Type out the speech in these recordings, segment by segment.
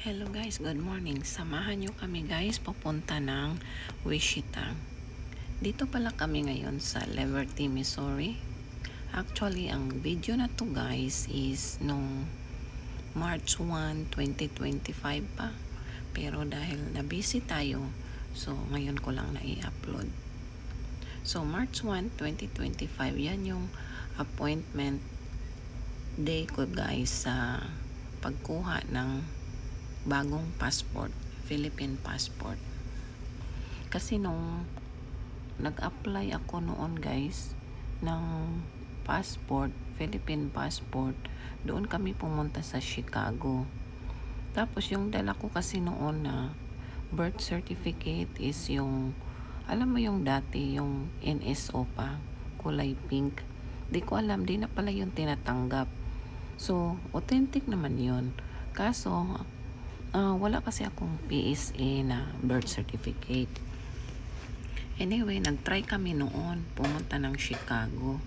Hello guys, good morning. Samahan nyo kami guys papunta ng Wichita. Dito pala kami ngayon sa Liberty, Missouri. Actually, ang video na to guys is nung March 1, 2025 pa. Pero dahil na-busy tayo, so ngayon ko lang na-i-upload. So March 1, 2025, yan yung appointment day ko guys sa pagkuha ng bagong passport, Philippine passport. Kasi nung nag-apply ako noon guys ng passport, Philippine passport, doon kami pumunta sa Chicago. Tapos yung dala ko kasi noon na birth certificate is yung, alam mo yung dati, yung NSO pa, kulay pink. Di ko alam, di na pala yung tinatanggap. So, authentic naman yun. Kaso, wala kasi akong PSA na birth certificate. Anyway, nag-try kami noon pumunta ng Chicago.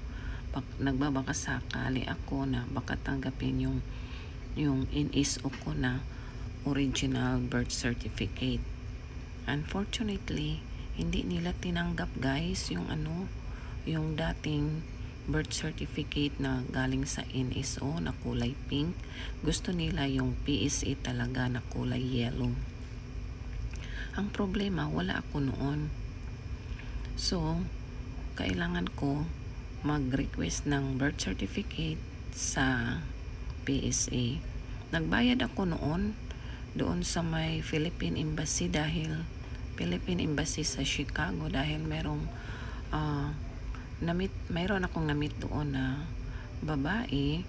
Nagbabaka sakali ako na baka tanggapin yung NSO ko na original birth certificate. Unfortunately, hindi nila tinanggap guys yung yung dating birth certificate na galing sa NSO na kulay pink. Gusto nila yung PSA talaga na kulay yellow. Ang problema, wala ako noon. So, kailangan ko mag-request ng birth certificate sa PSA. Nagbayad ako noon doon sa may Philippine Embassy Philippine Embassy sa Chicago dahil mayroon akong namit doon na babae.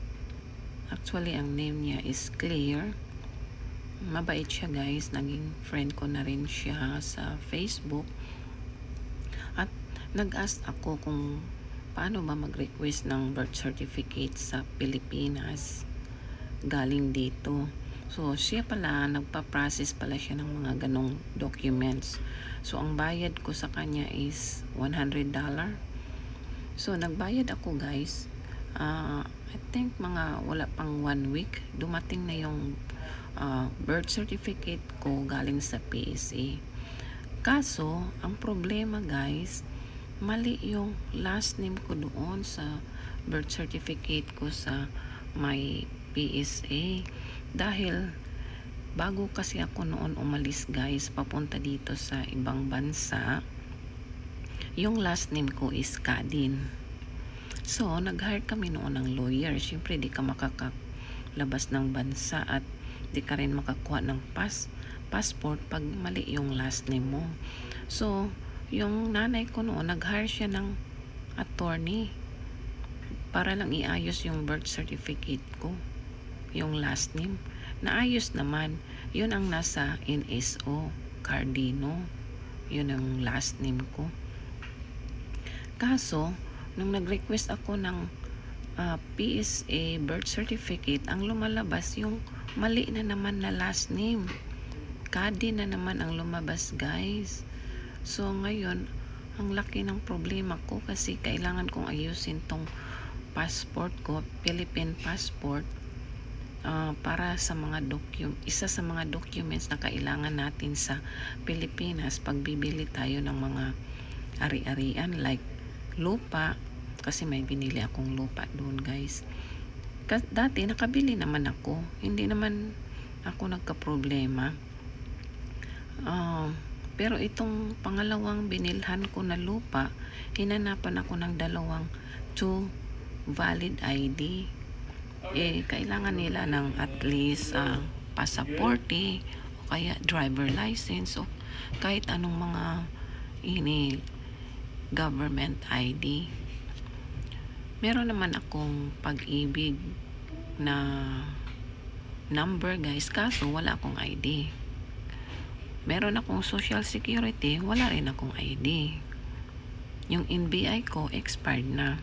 Actually, ang name niya is Claire. Mabait siya guys. Naging friend ko na rin siya sa Facebook. At nag-ask ako kung paano ba mag-request ng birth certificate sa Pilipinas galing dito. So, siya pala, nagpa-process pala siya ng mga ganong documents. So, ang bayad ko sa kanya is $100. So, nagbayad ako guys. I think mga wala pang 1 week, dumating na yung birth certificate ko galing sa PSA. Kaso, ang problema guys, mali yung last name ko doon sa birth certificate ko sa my PSA. Dahil, bago kasi ako noon umalis guys, papunta dito sa ibang bansa, yung last name ko is Kadin. So, nag-hire kami noon ng lawyer. Siyempre, di ka makakalabas ng bansa at di ka rin makakuha ng passport pag mali yung last name mo. So, yung nanay ko noon, nag-hire siya ng attorney para lang iayos yung birth certificate ko, yung last name. Naayos naman. Yun ang nasa NSO, Cardino. Yun ang last name ko. Kaso, nung nag-request ako ng PSA birth certificate, ang lumalabas yung mali na naman na last name. Kadi na naman ang lumabas guys. So ngayon, ang laki ng problema ko kasi kailangan kong ayusin tong passport ko, Philippine passport, para sa mga isa sa mga documents na kailangan natin sa Pilipinas pag bibili tayo ng mga ari-arian like lupa, kasi may binili akong lupa doon guys. Dati nakabili naman ako, hindi naman ako nagka-problema. Pero itong pangalawang binilhan ko na lupa, hinanapan ako ng 2 valid ID. Kailangan nila ng at least pasaporte o kaya driver license o kahit anong mga government ID. Meron naman akong Pag-ibig na number guys, kaso wala akong ID. Meron akong Social Security, wala rin akong ID. Yung NBI ko expired na.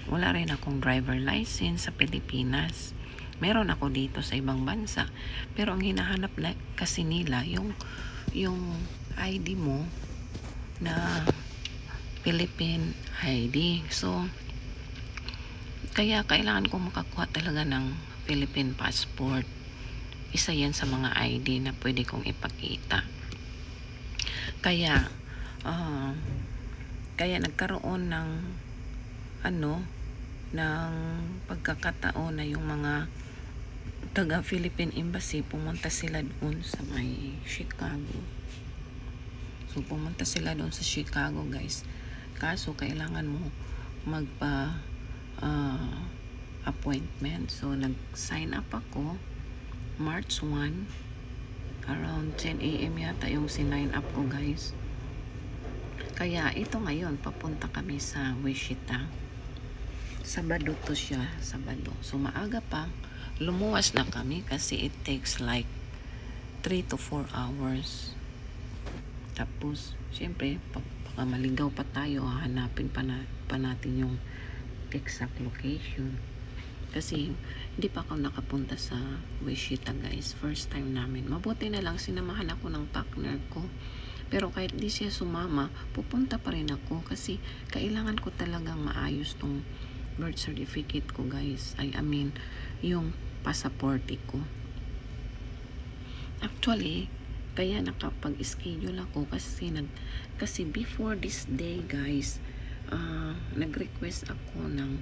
Wala rin akong driver license sa Pilipinas. Meron ako dito sa ibang bansa, pero ang hinahanap na kasi nila yung ID mo na Philippine ID. So, kaya kailangan ko makakuha talaga ng Philippine passport. isa yan sa mga ID na pwede kong ipakita. Kaya nagkaroon ng ng pagkakataon na yung mga taga Philippine Embassy pumunta sila doon sa may Chicago. So pumunta sila doon sa Chicago, guys. Kaso kailangan mo magpa appointment. So nag-sign up ako March 1 around 10 AM yata yung sinign up ko, guys. Kaya ito ngayon papunta kami sa Wichita. Sabado to siya, Sabado. So maaga pa lumuwas na kami kasi it takes like 3 to 4 hours. Tapos syempre baka maligaw pa tayo, hahanapin pa natin yung exact location. Kasi hindi pa ako nakapunta sa Wichita, guys. First time namin. Mabuti na lang sinamahan ako ng partner ko. Pero kahit di siya sumama, pupunta pa rin ako kasi kailangan ko talagang maayos tong birth certificate ko, guys. I mean, yung passport ko. Actually, kaya nakapag-schedule ako kasi before this day, guys, nag-request ako ng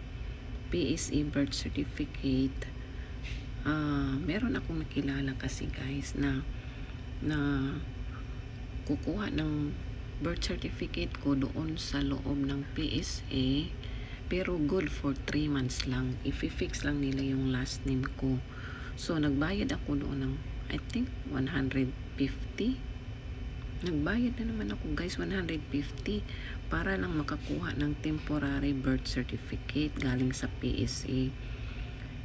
PSA birth certificate. Meron akong nakilala kasi, guys, na kukuha ng birth certificate ko doon sa loob ng PSA, pero good for 3 months lang. I-fix lang nila yung last name ko. So nagbayad ako doon ng I think 150. Nagbayad na naman ako, guys, 150 para lang makakuha ng temporary birth certificate galing sa PSA.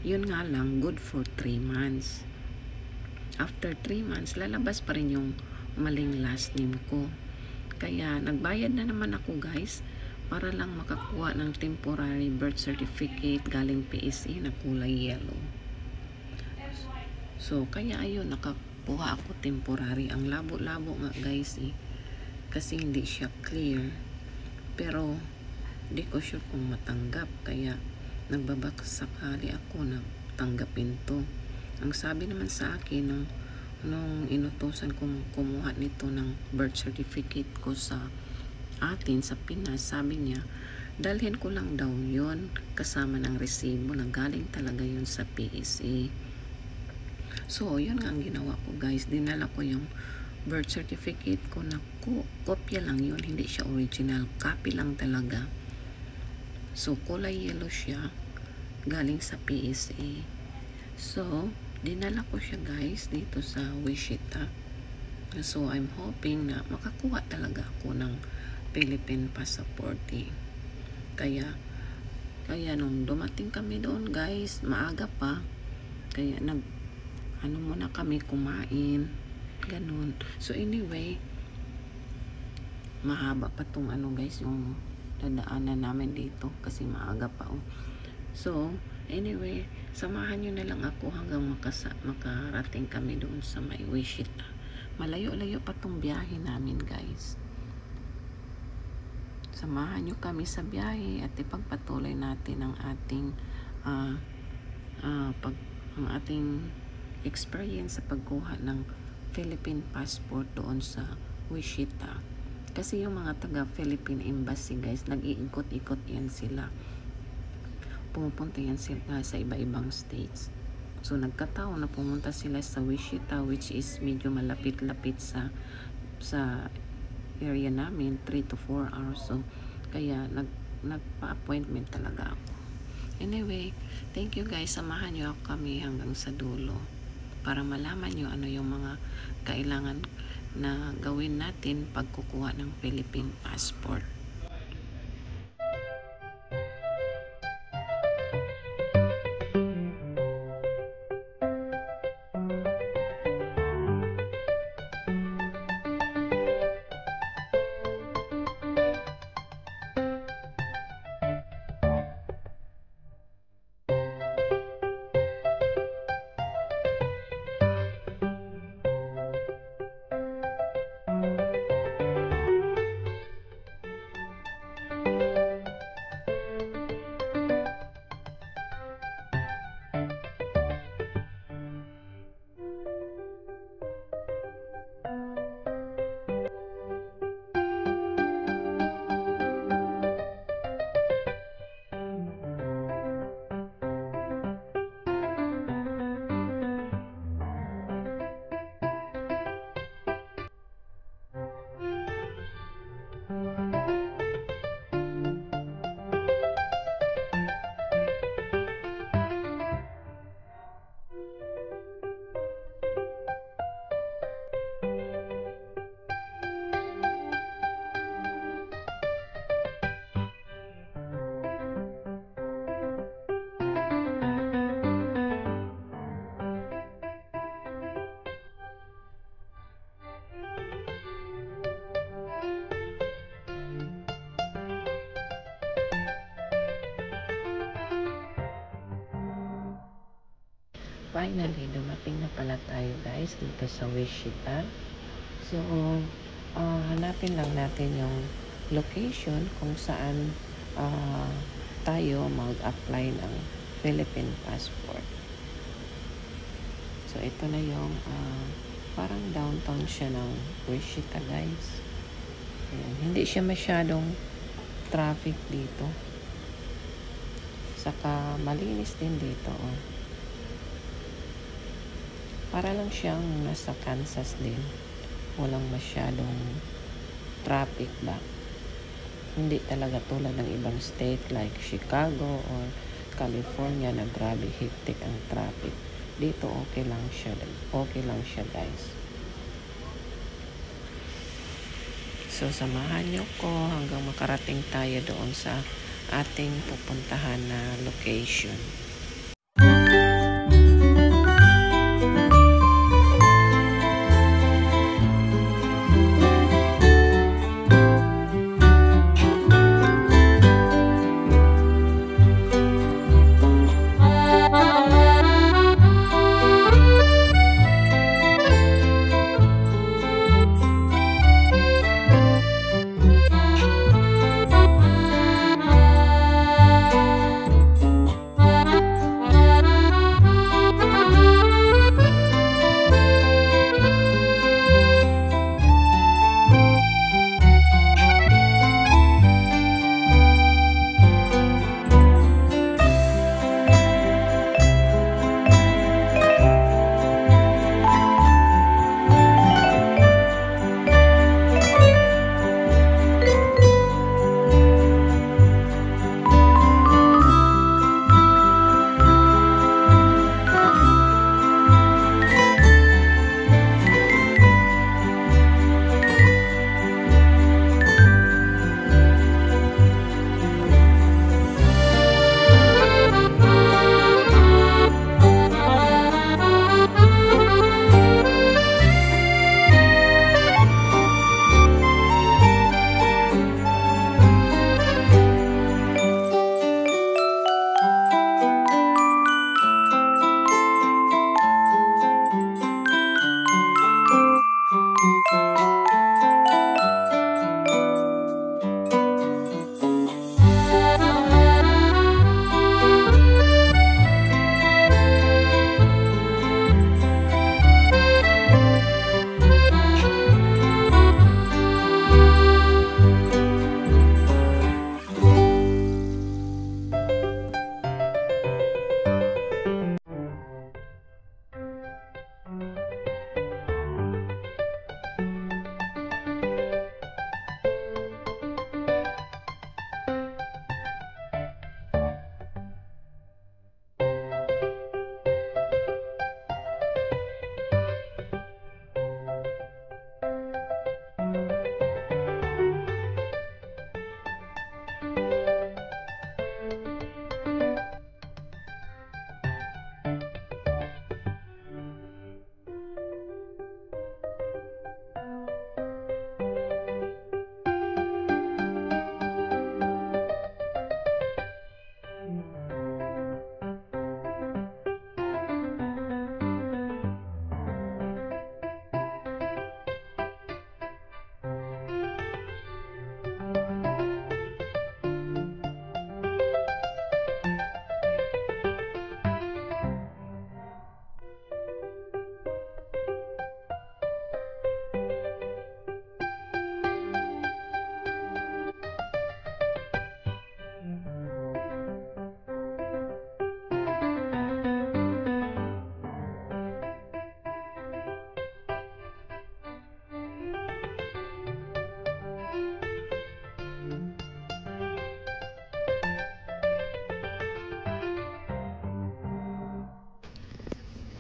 Yun nga lang, good for 3 months. After 3 months, lalabas pa rin yung maling last name ko. Kaya nagbayad na naman ako, guys, para lang makakuha ng temporary birth certificate galing PSA na kulay yellow. So kaya ayun, nakakuha ako temporary. Ang labo-labo nga, guys, kasi hindi siya clear. Pero di ko sure kung matanggap, kaya nagbabakasakali ako na tanggapin to. Ang sabi naman sa akin nung inutusan kong kumuha nito ng birth certificate ko sa atin sa Pinas, sabi niya dalhin ko lang daw yon kasama ng resibo na galing talaga yun sa PSA. So yun nga ang ginawa ko, guys. Dinala ko yung birth certificate ko na kopya lang yun, hindi siya original, copy lang talaga. So kulay yellow siya, galing sa PSA. So dinala ko siya, guys, dito sa Wichita. So I'm hoping na makakuha talaga ako ng Philippine passport. Kaya nung dumating kami doon, guys, maaga pa. Kaya muna kami kumain, ganun. So anyway, mahaba pa tong guys, yung dadaanan namin dito kasi maaga pa. So anyway, samahan nyo na lang ako hanggang makarating kami doon sa may Wichita. Malayo-layo pa tong biyahe namin, guys. Samahan nyo kami sa biyahe at ipagpatuloy natin ang ating experience sa pagkuha ng Philippine passport doon sa Wichita. Kasi yung mga taga Philippine Embassy, guys, nag-iikot-ikot yan sila. Pumupunta yan sila sa iba-ibang states. So nagkataon na pumunta sila sa Wichita, which is medyo malapit-lapit sa area namin, 3 to 4 hours. So kaya nagpa-appointment talaga ako. Anyway, thank you, guys. Samahan nyo kami hanggang sa dulo para malaman nyo ano yung mga kailangan na gawin natin pagkukuha ng Philippine passport. Finally, dumating na pala tayo guys dito sa Wichita. So, hanapin lang natin yung location kung saan tayo mag-apply ng Philippine passport. So, ito na yung parang downtown siya ng Wichita guys. Ayan. Hindi siya masyadong traffic dito. Saka malinis din dito. Oh. Para lang siyang nasa Kansas din. Walang masyadong traffic ba. Hindi talaga tulad ng ibang state like Chicago or California na grabe hectic ang traffic. Dito okay lang siya. Okay lang siya guys. So samahan niyo ko hanggang makarating tayo doon sa ating pupuntahan na location.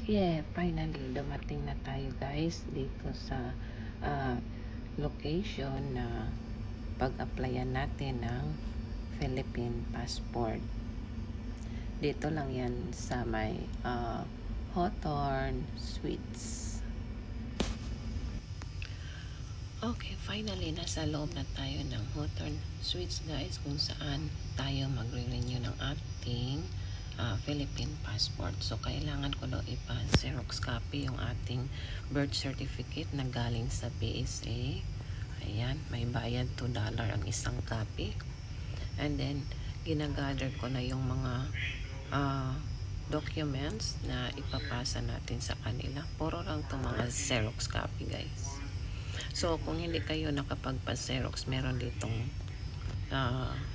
Yeah, finally dumating na tayo guys dito sa location na pag-applyan natin ng Philippine passport. Dito lang yan sa may Hawthorne Suites. Okay, finally nasa loob na tayo ng Hawthorne Suites guys, kung saan tayo magre-renew ng ating Philippine passport. So, kailangan ko daw ipa-Xerox copy yung ating birth certificate na galing sa PSA. Ayan, may bayad $2 ang isang copy. And then, ginagather ko na yung mga documents na ipapasa natin sa kanila. Puro lang itong mga Xerox copy, guys. So, kung hindi kayo nakapagpa-Xerox, meron ditong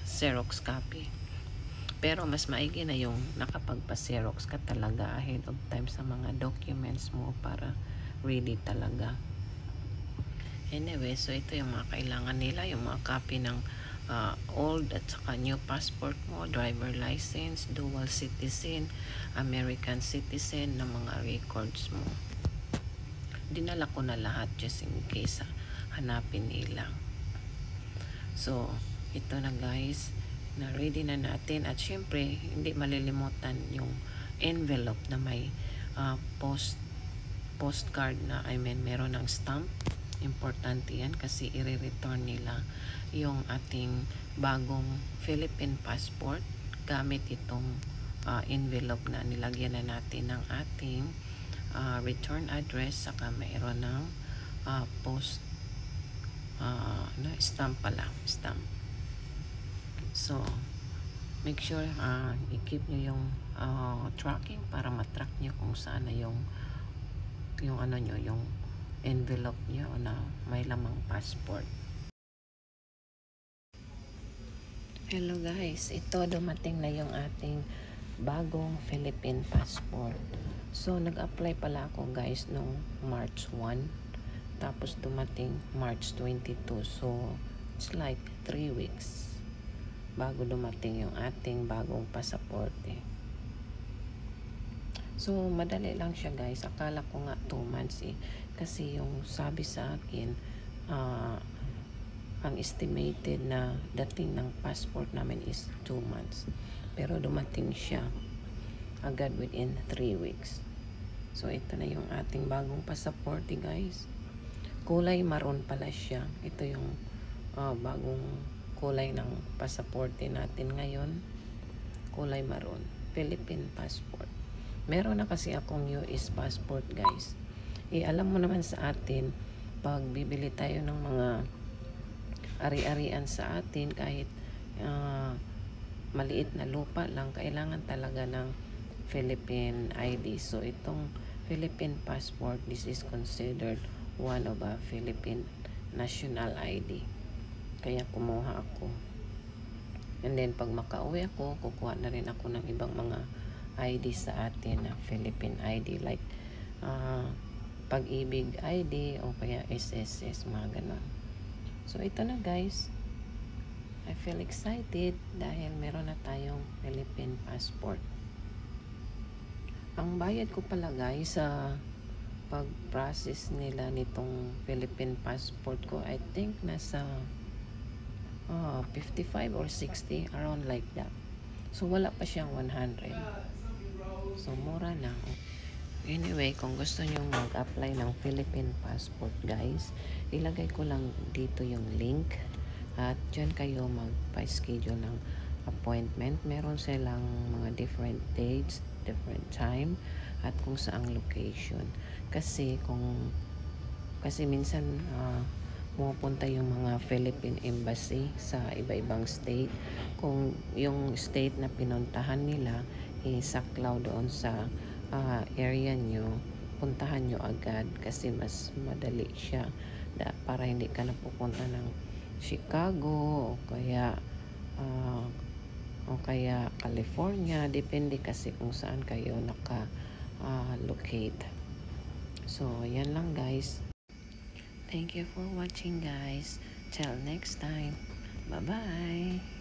Xerox copy. Pero mas maigi na yung nakapagpa-Xerox ka talaga ahead of time sa mga documents mo para ready talaga. Anyway, so ito yung mga kailangan nila, yung mga copy ng old at saka new passport mo, driver license, dual citizen, American citizen na mga records mo. Dinala ko na lahat just in case hanapin nila. So, ito na guys, na ready na natin. At syempre, hindi malilimutan yung envelope na may postcard na, meron ng stamp. Importante yan kasi i-return nila yung ating bagong Philippine passport gamit itong envelope na nilagyan na natin ng ating return address, saka mayroon ng stamp pala, stamp. So, make sure i-keep nyo yung tracking para matrack nyo kung saan na yung envelope nyo na may lamang passport. Hello guys, ito dumating na yung ating bagong Philippine passport. So, nag-apply pala ako guys noong March 1. Tapos dumating March 22. So, it's like 3 weeks bago dumating yung ating bagong pasaporte. So, madali lang siya guys. Akala ko nga 2 months eh. Kasi yung sabi sa akin, ang estimated na dating ng passport namin is 2 months. Pero dumating siya agad within 3 weeks. So, ito na yung ating bagong pasaporte guys. Kulay maroon pala siya. Ito yung bagong kulay ng pasaporte natin ngayon. Kulay maroon. Philippine passport. Meron na kasi akong US passport guys. Alam mo naman sa atin, pag bibili tayo ng mga ari-arian sa atin, kahit maliit na lupa lang, kailangan talaga ng Philippine ID. So, itong Philippine passport, this is considered one of a Philippine national ID. Kaya kumuha ako. And then, pag makauwi ako, kukuha na rin ako ng ibang mga ID sa atin na Philippine ID. Like, Pag-ibig ID o kaya SSS, mga ganon. So, ito na guys. I feel excited dahil meron na tayong Philippine passport. Ang bayad ko pala guys sa pag-process nila nitong Philippine passport ko, I think nasa 55 or 60, around like that. So, wala pa siyang 100. So, mura na. Anyway, kung gusto nyo mag-apply ng Philippine passport guys, ilagay ko lang dito yung link at dyan kayo magpa-schedule ng appointment. Meron silang mga different dates, different time, at kung saang location. Kasi minsan pumupunta yung mga Philippine Embassy sa iba-ibang state. Kung yung state na pinuntahan nila isaklaw doon sa area nyo, puntahan nyo agad kasi mas madali siya para hindi ka na pupunta ng Chicago o kaya California, depende kasi kung saan kayo naka-locate. So, yan lang guys. Thank you for watching guys. Till next time. Bye-bye.